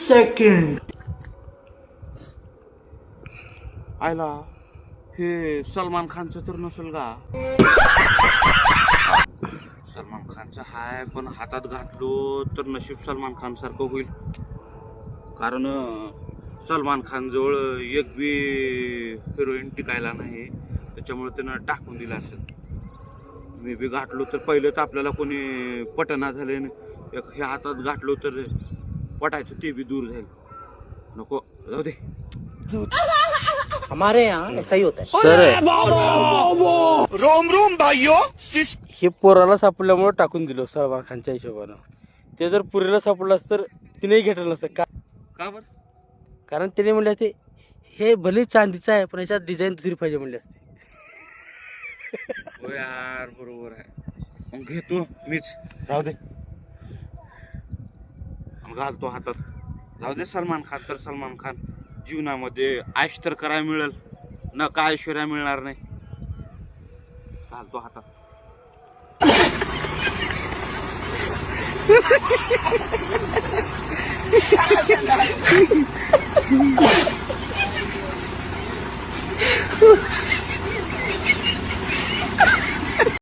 Second. आयला हे सलमान खानचं तर नसेल का? सलमान खानचं हाय, पण हातात घातलो तर नशीब सलमान खान सारखं होईल. कारण सलमान खान जवळ एक बी हिरोईन टिकायला नाही, त्याच्यामुळे त्यानं टाकून दिला असेल. मी बी घातलो तर पहिलं तर आपल्याला कोणी पटना झाले, हे हातात घातलो तर पटायचं ते बी दूर जाईल. नको, जाऊ दे. हमारे यहाँ ऐसा ही होता है. सर रोम रोम भाइयों. हे पोराला सापडल्यामुळे टाकून दिलं सलमान खानच्या हिशोबानं. ते जर पुरीला सापडलं असतं तर तिनेही घेतलं नसतं का? का बरं? कारण तिने म्हणले असते हे भले चांदीचं आहे पण याच्यात डिझाईन दुसरी पाहिजे म्हणले असते. हो यार, बरोबर आहे. मग घेतो मीच, राहू दे. मग घालतो हातात. जाऊ दे, सलमान खान तर सलमान खान. जीवनामध्ये ऐश तर करायला मिळेल ना, काय ऐश्वर्या मिळणार नाही. घालतो हातात.